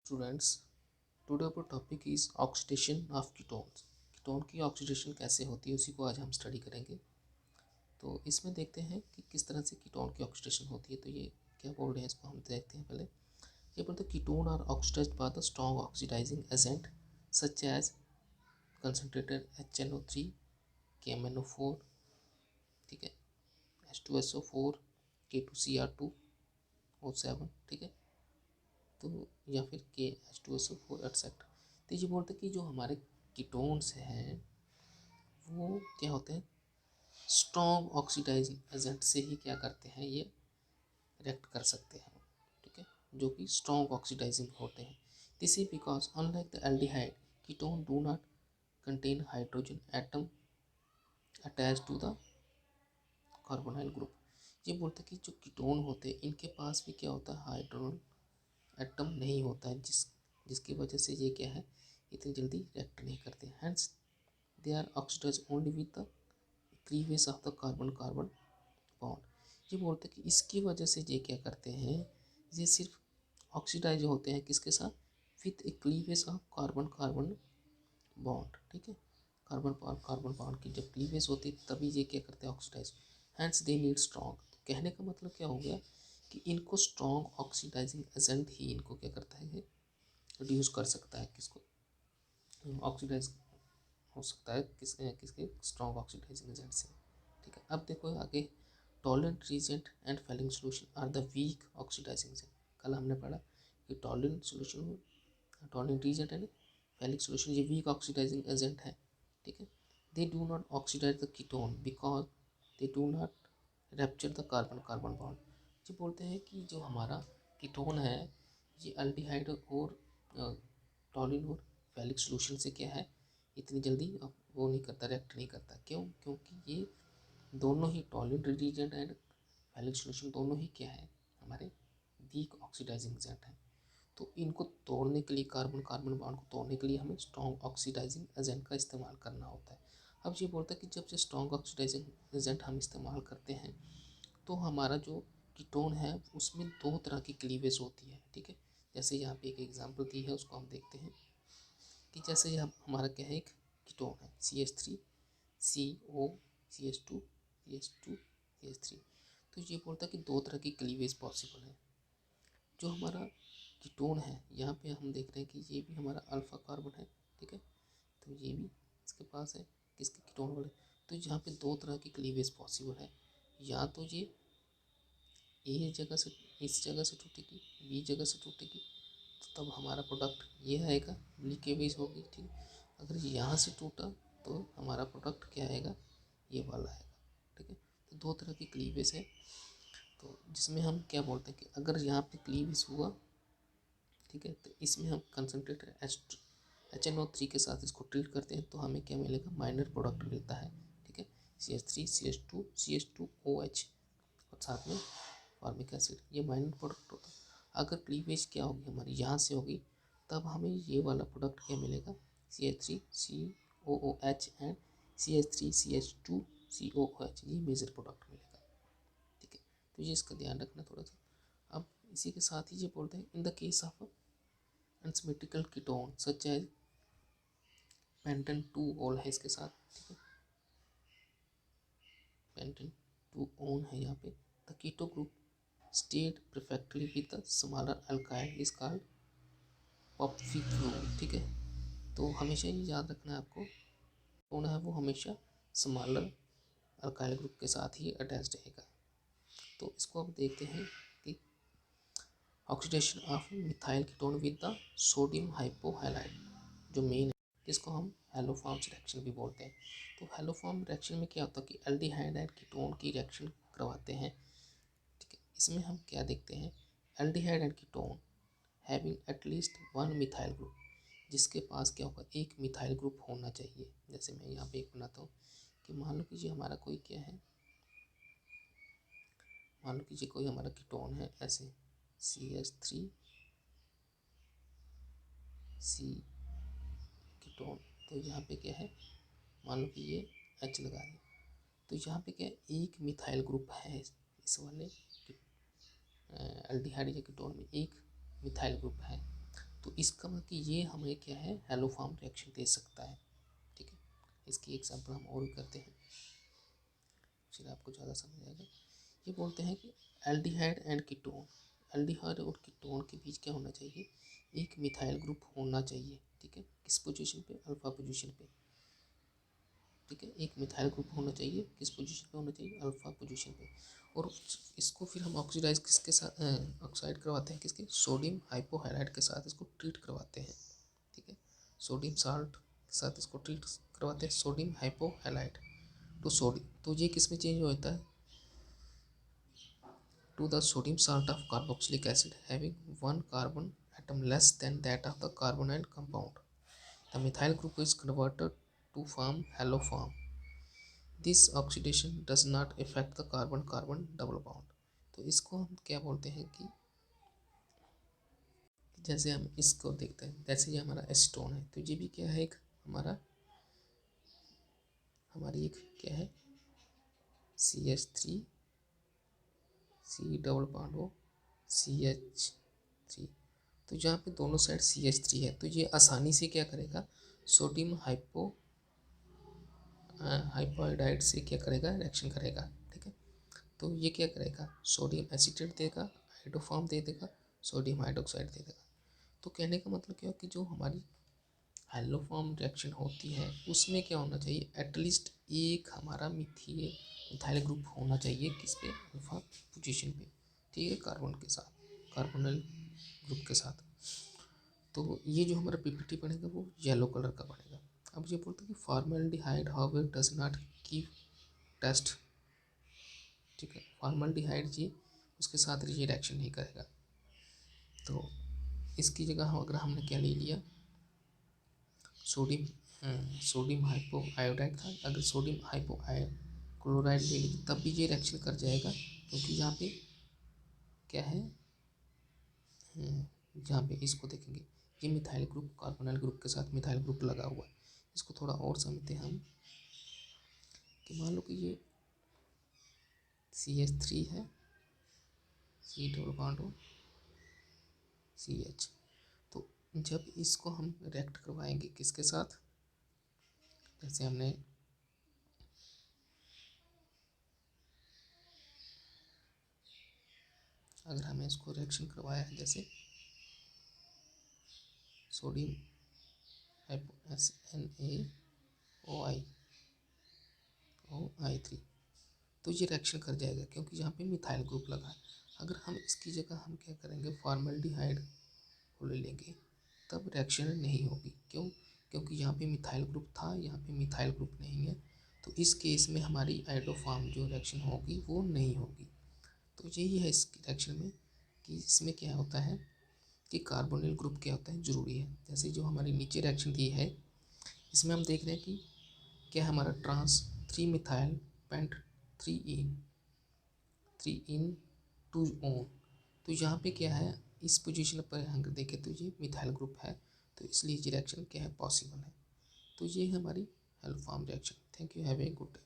Students, today our topic is oxidation of ketones. Ketone की oxidation कैसे होती है उसी को आज हम स्टडी करेंगे। तो इसमें देखते हैं कि किस तरह से कीटोन की ऑक्सीडेशन होती है। तो ये क्या बोल रहे हैं इसको हम देखते हैं पहले। ये बोलते हैं ketone are oxidised by the strong oxidising agent such as concentrated HNO3, KMNO4, ठीक है, H2SO4, K2Cr2O7, ठीक है, तो या फिर KH2SO4 एटसेट्रा। तो ये बोलते हैं कि जो हमारे कीटोन्स हैं वो क्या होते हैं, स्ट्रॉन्ग ऑक्सीडाइजिंग एजेंट से ही क्या करते हैं, ये रिएक्ट कर सकते हैं, ठीक है, जो कि स्ट्रॉन्ग ऑक्सीडाइजिंग होते हैं। This is because unlike the aldehyde ketone do not contain hydrogen atom attach to the carbonyl group. ये बोलते हैं कि जो कीटोन होते हैं इनके पास भी क्या होता है, हाइड्रोजन एटम नहीं होता है, जिसकी वजह से ये क्या है, इतनी जल्दी रिएक्ट नहीं करते। Hence they are oxidise only with the cleavage of the carbon carbon bond. ये बोलते हैं कि इसकी वजह से ये क्या करते हैं, ये सिर्फ ऑक्सीडाइज होते हैं किसके साथ, with A cleavage of carbon carbon bond, ठीक है, कार्बन कार्बन बॉन्ड की जब क्लीवेज होती है तभी ये क्या करते हैं, oxidise. Hence they need strong. कहने का मतलब क्या हो गया कि इनको स्ट्रॉन्ग ऑक्सीडाइजिंग एजेंट ही इनको क्या करता है, रिड्यूस कर सकता है, किसको ऑक्सीडाइज हो सकता है, किसके किसके स्ट्रॉन्ग ऑक्सीडाइजिंग एजेंट से, ठीक है। अब देखो आगे, Tollens reagent and Fehling solution are the weak oxidising agent. कल हमने पढ़ा कि Tollens solution, Tollens reagent and Fehling solution ये वीक ऑक्सीडाइजिंग एजेंट है, ठीक है। They do not oxidise the ketone because they do not rupture the carbon carbon bond. ये बोलते हैं कि जो हमारा कीटोन है ये अल्डिहाइड और टॉलिन और फेलिक सोल्यूशन से क्या है, इतनी जल्दी वो नहीं करता, रिएक्ट नहीं करता। क्यों? क्योंकि ये दोनों ही टॉलिन रिएजेंट एंड फेलिक सोल्यूशन दोनों ही क्या है, हमारे वीक ऑक्सीडाइजिंग एजेंट हैं। तो इनको तोड़ने के लिए, कार्बन कार्बन बॉन्ड को तोड़ने के लिए हमें स्ट्रॉन्ग ऑक्सीडाइजिंग एजेंट का इस्तेमाल करना होता है। अब ये बोलता है कि जब से स्ट्रॉन्ग ऑक्सीडाइजिंग एजेंट हम इस्तेमाल करते हैं तो हमारा जो कीटोन है उसमें दो तरह की क्लीवेज होती है, ठीक है। जैसे यहाँ पे एक एग्जांपल दी है उसको हम देखते हैं कि जैसे यहाँ हमारा क्या है, एक कीटोन है CH3 CO CH2 CH2 CH3। तो ये बोलता है कि दो तरह की क्लीवेज पॉसिबल है। जो हमारा कीटोन है यहाँ पे हम देख रहे हैं कि ये भी हमारा अल्फा कार्बन है, ठीक है, तो ये भी इसके पास है, किसके कीटोन वाले। तो यहाँ पे दो तरह की क्लीवेज पॉसिबल है, या तो ये ए जगह से, इस जगह से टूटेगी, बी जगह से टूटेगी, तो तब हमारा प्रोडक्ट ये आएगा, लीकेज होगी, ठीक है। अगर यहाँ से टूटा तो हमारा प्रोडक्ट क्या आएगा, ये वाला आएगा, ठीक है। तो दो तरह की क्लीवेज है, तो जिसमें हम क्या बोलते हैं कि अगर यहाँ पे क्लीवेज हुआ, ठीक है, तो इसमें हम कंसनट्रेटेड HNO3 के साथ इसको ट्रीट करते हैं तो हमें क्या मिलेगा, माइनर प्रोडक्ट मिलता है, ठीक है, CH3 CH2 CH2OH और साथ में फॉर्मिक एसिड, ये माइनर प्रोडक्ट होता है। अगर क्लीवेज क्या होगी हमारी यहाँ से होगी तब हमें ये वाला प्रोडक्ट क्या मिलेगा, CH3COOH एंड CH3CH2COOH, ये मेजर प्रोडक्ट मिलेगा, ठीक है। तो ये इसका ध्यान रखना थोड़ा सा। अब इसी के साथ ही ये बोलते हैं in the case of unsymmetrical ketone such as pentan 2 ol है इसके साथ, ठीक है, पेंटन 2 ओन है यहाँ पे। The keto group state perfectly with the smaller alkyl is called पॉपफी ग्रुप, ठीक है। तो हमेशा ये याद रखना है आपको, कौन है वो हमेशा स्मॉलर अल्काइल ग्रुप के साथ ही अटैच रहेगा। तो इसको अब देखते हैं कि oxidation of methyl ketone with the sodium hypohalite जो मेन है, जिसको हम हेलोफॉर्म रिएक्शन भी बोलते हैं। तो हेलोफॉर्म रिएक्शन में क्या होता है कि एल्डिहाइड एंड कीटोन की रिएक्शन करवाते हैं, ठीक है। इसमें हम क्या देखते हैं, aldehyde and ketone having at least one methyl group, जिसके पास क्या होगा, एक मिथाइल ग्रुप होना चाहिए। जैसे मैं यहाँ पे एक बनाता हूँ कि मान लो कीजिए हमारा कोई क्या है, मान लो कीजिए कोई हमारा कीटोन है ऐसे CH3 C कीटोन, तो यहाँ पे क्या है, मान लो कि ये H लगा दें, तो यहाँ पे क्या है, एक मिथाइल ग्रुप है इस वाले एल्डिहाइड या कीटोन में एक मिथाइल ग्रुप है। तो इसका मतलब कि ये हमें क्या है, हेलो फॉर्म रिएक्शन दे सकता है। ठीक है, इसकी एग्जांपल हम और भी करते हैं, फिर आपको ज़्यादा समझ आएगा। ये बोलते हैं कि एल्डिहाइड एंड कीटोन, एल्डिहाइड और कीटोन के बीच क्या होना चाहिए, एक मिथाइल ग्रुप होना चाहिए। ठीक है, किस पोजीशन पे, अल्फा पोजीशन पे। ठीक है, एक मिथाइल ग्रुप होना चाहिए, किस पोजीशन पे होना चाहिए, अल्फा पोजीशन पे। और इसको फिर हम ऑक्सीडाइज किसके साथ ऑक्साइड करवाते हैं, किसके, सोडियम हाइपोहाइलाइड के साथ इसको ट्रीट करवाते हैं। ठीक है, सोडियम साल्ट के साथ इसको ट्रीट करवाते हैं, सोडियम हाइपोहाइलाइड टू सोडियम। तो ये किस में चेंज होता है, to the sodium salt of carboxylic acid having one carbon atom less than that of the carbonyl compound. The methyl group is converted to form halo form. This oxidation does not affect the carbon-carbon double bond. तो इसको हम क्या बोलते हैं कि जैसे हम इसको देखते हैं, जैसे ये हमारा एस्टोन है, तो ये भी क्या है, एक हमारी एक क्या है, CH3 C डबल बॉन्ड हो CH3। तो जहाँ पे दोनों साइड CH3 है, तो ये आसानी से क्या करेगा, सोडियम हाइपोआइडाइड से क्या करेगा, रिएक्शन करेगा। ठीक है, तो ये क्या करेगा, सोडियम एसीटेट देगा, हाइड्रोफॉर्म दे देगा, सोडियम हाइड्रोक्साइड दे देगा। तो कहने का मतलब क्या है कि जो हमारी हेलोफॉर्म रिएक्शन होती है उसमें क्या होना चाहिए, एटलीस्ट एक हमारा मिथाइल ग्रुप होना चाहिए, किस पे, अल्फा पोजीशन पे। ठीक है, कार्बन के साथ, कार्बोनिल ग्रुप के साथ। तो ये जो हमारा पीपीटी बनेगा वो येलो कलर का बनेगा। अब ये बोलते हैं कि formaldehyde however does not keep test. ठीक है, फॉर्मल्डिहाइड जी उसके साथ ये रिएक्शन नहीं करेगा। तो इसकी जगह अगर हमने क्या ले लिया, सोडियम हाइपो आयोडाइड था, अगर सोडियम हाइपो क्लोराइड ले ली तब भी ये रिएक्शन कर जाएगा, क्योंकि यहाँ पे क्या है, जहाँ पे इसको देखेंगे, ये मिथाइल ग्रुप कार्बोनिल ग्रुप के साथ मिथाइल ग्रुप लगा हुआ है। इसको थोड़ा और समझते हैं हम, कि मान लो कि ये CH3 है, C डबल बॉन्ड हो CH। तो जब इसको हम रिएक्ट करवाएंगे किसके साथ, जैसे हमने अगर हमें इसको रिएक्शन करवाया है, जैसे सोडियम SNaOI3, तो ये रिएक्शन कर जाएगा, क्योंकि यहाँ पे मिथाइल ग्रुप लगा है। अगर हम इसकी जगह हम क्या करेंगे, फॉर्मल्डिहाइड को ले लेंगे, तब रिएक्शन नहीं होगी। क्यों, क्योंकि यहाँ पे मिथाइल ग्रुप था, यहाँ पे मिथाइल ग्रुप नहीं है। तो इस केस में हमारी आइडोफॉर्म जो रिएक्शन होगी वो नहीं होगी। तो यही है इस रिएक्शन में, कि इसमें क्या होता है कि कार्बोनिल ग्रुप क्या होता है, ज़रूरी है। जैसे जो हमारी नीचे रिएक्शन दी है, इसमें हम देख रहे हैं कि क्या हमारा ट्रांस 3 मिथाइल पेंट 3 इन 2 ओन। तो यहाँ पे क्या है, इस पोजीशन पर अगर देखें तो ये मिथाइल ग्रुप है, तो इसलिए ये रिएक्शन क्या है, पॉसिबल है। तो ये है हमारी haloform reaction. Thank you, have a good day.